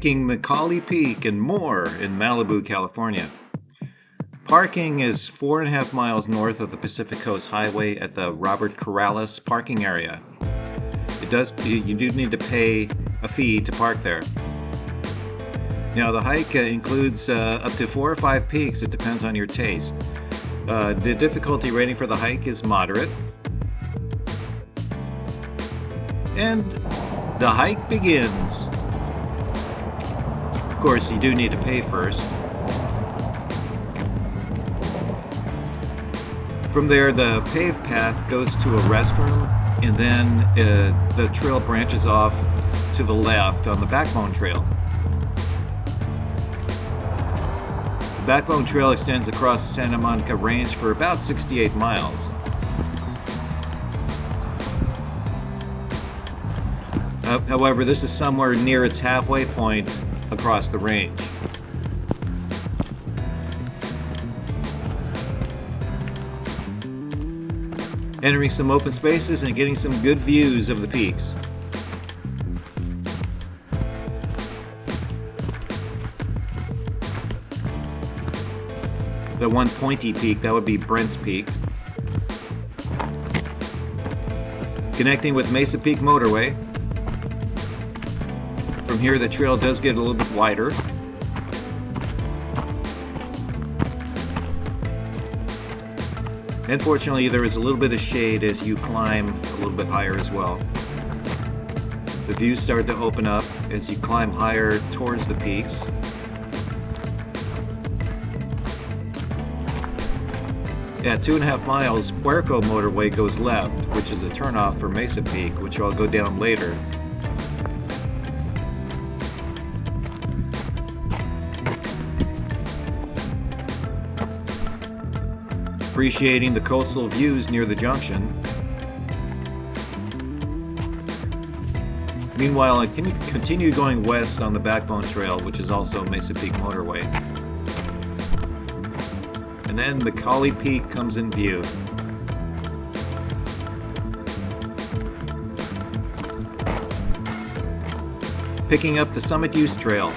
hiking McAuley Peak and more in Malibu, California. Parking is 4.5 miles north of the Pacific Coast Highway at the Robert Corrales parking area. You do need to pay a fee to park there. Now the hike includes up to 4 or 5 peaks. It depends on your taste. The difficulty rating for the hike is moderate. And the hike begins. Of course, you do need to pay first. From there, the paved path goes to a restroom, and then the trail branches off to the left on the Backbone Trail. The Backbone Trail extends across the Santa Monica Range for about 68 miles. However, this is somewhere near its halfway point across the range. Entering some open spaces and getting some good views of the peaks. The one pointy peak, that would be Brent's Peak. Connecting with Mesa Peak Motorway. From here, the trail does get a little bit wider. And fortunately, there is a little bit of shade as you climb a little bit higher as well. The views start to open up as you climb higher towards the peaks. At 2.5 miles, Puerco Motorway goes left, which is a turnoff for Mesa Peak, which I'll go down later. Appreciating the coastal views near the junction. Meanwhile, I can continue going west on the Backbone Trail, which is also Mesa Peak Motorway. And then McAuley Peak comes in view. Picking up the Summit Use Trail.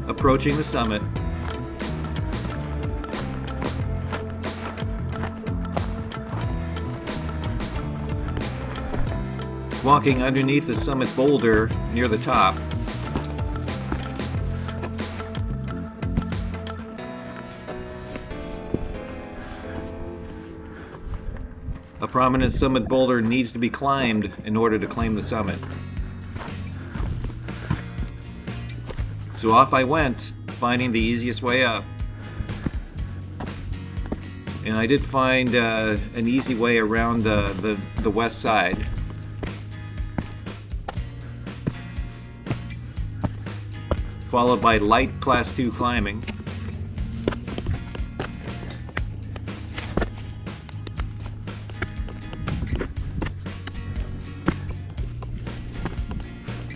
Approaching the summit. Walking underneath the summit boulder near the top. A prominent summit boulder needs to be climbed in order to claim the summit. So off I went, finding the easiest way up. And I did find an easy way around the west side. Followed by light Class 2 climbing.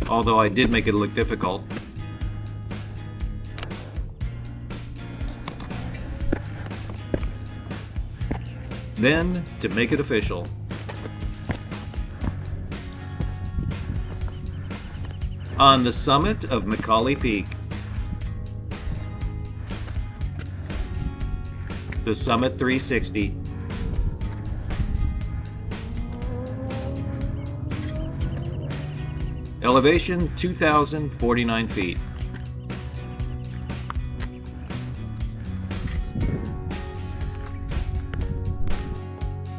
Although I did make it look difficult. Then, to make it official, on the summit of McAuley Peak, the Summit 360. Elevation 2,049 feet.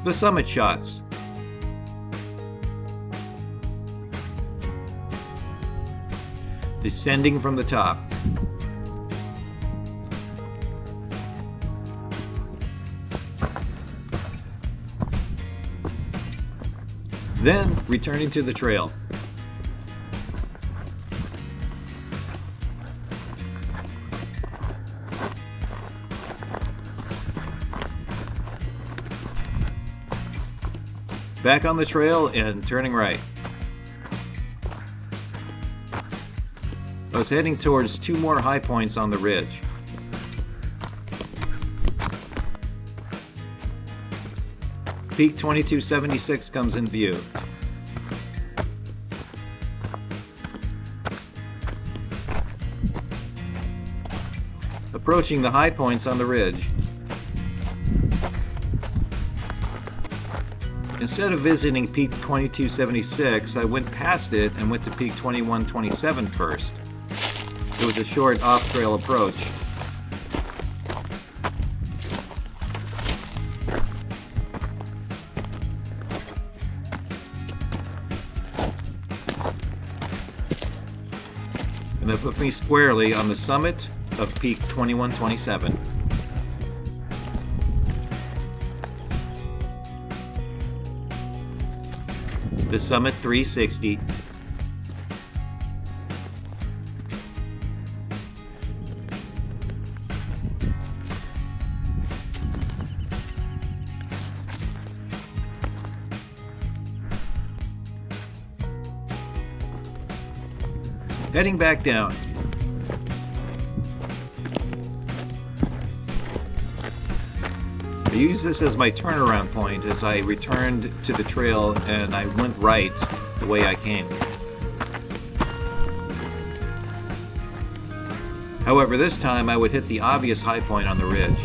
The summit shots. Descending from the top. Then returning to the trail. Back on the trail and turning right. I was heading towards 2 more high points on the ridge. Peak 2276 comes in view. Approaching the high points on the ridge. Instead of visiting Peak 2276, I went past it and went to Peak 2127 first. It was a short off-trail approach. And that put me squarely on the summit of Peak 2127. The Summit 360. Heading back down. I used this as my turnaround point as I returned to the trail, and I went right the way I came. However, this time I would hit the obvious high point on the ridge.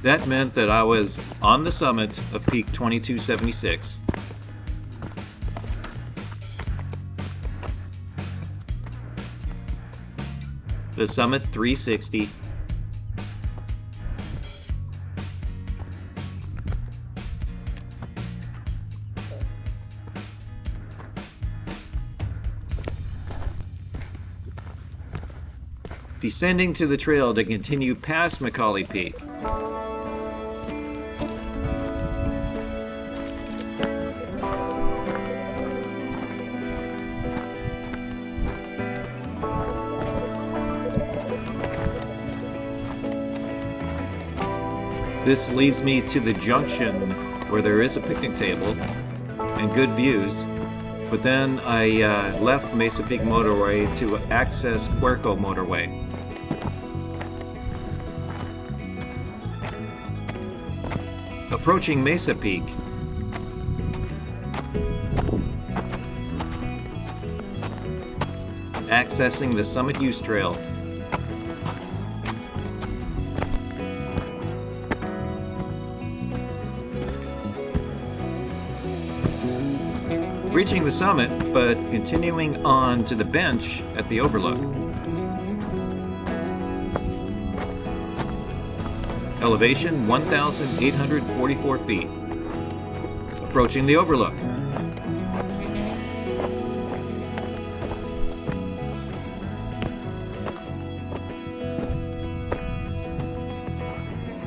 That meant that I was on the summit of Peak 2276. The Summit 360. Descending to the trail to continue past McAuley Peak. This leads me to the junction where there is a picnic table and good views, but then I left Mesa Peak Motorway to access Puerco Motorway. Approaching Mesa Peak. Accessing the Summit Use Trail. Reaching the summit, but continuing on to the bench at the overlook. Elevation 1,844 feet. Approaching the overlook.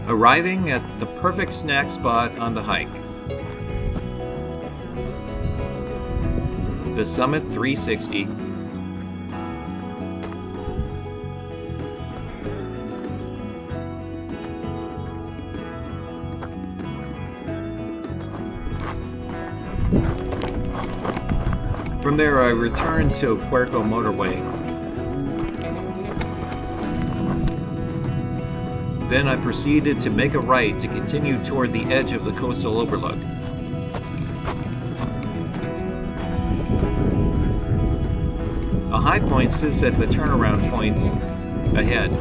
Arriving at the perfect snack spot on the hike. The Summit 360. From there, I returned to Puerco Motorway. Then I proceeded to make a right to continue toward the edge of the coastal overlook. A high point sits at the turnaround point ahead.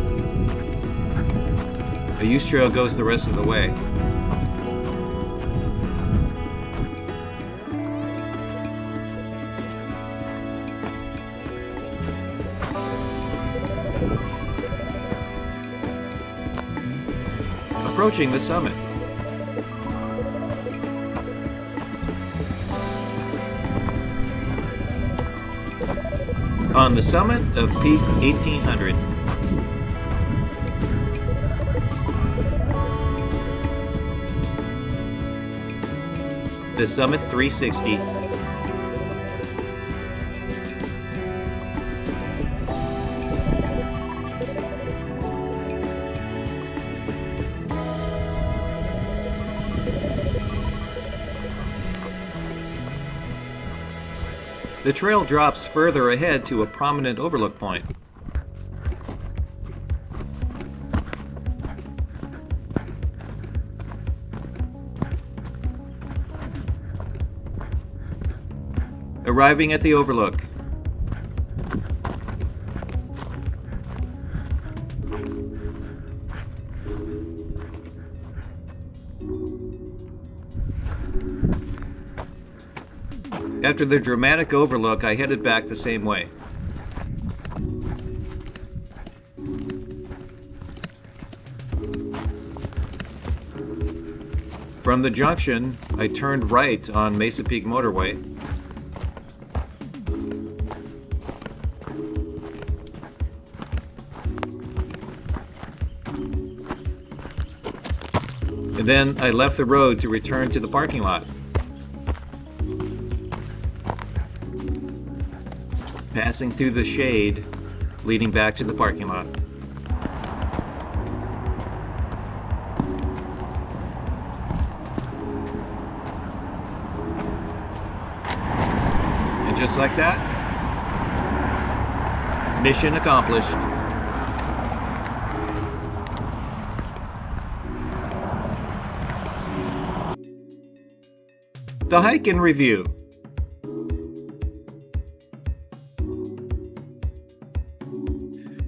A use trail goes the rest of the way. Approaching the summit. On the summit of Peak 1800. The Summit 360. The trail drops further ahead to a prominent overlook point. Arriving at the overlook. After the dramatic overlook, I headed back the same way. From the junction, I turned right on Mesa Peak Motorway. And then I left the road to return to the parking lot. Passing through the shade, leading back to the parking lot. And just like that, mission accomplished. The hike in review.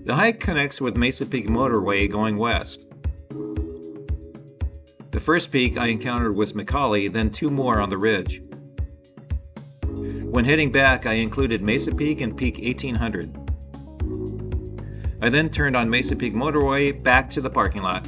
The hike connects with Mesa Peak Motorway going west. The first peak I encountered was McAuley, then two more on the ridge. When heading back, I included Mesa Peak and Peak 1800. I then turned on Mesa Peak Motorway back to the parking lot.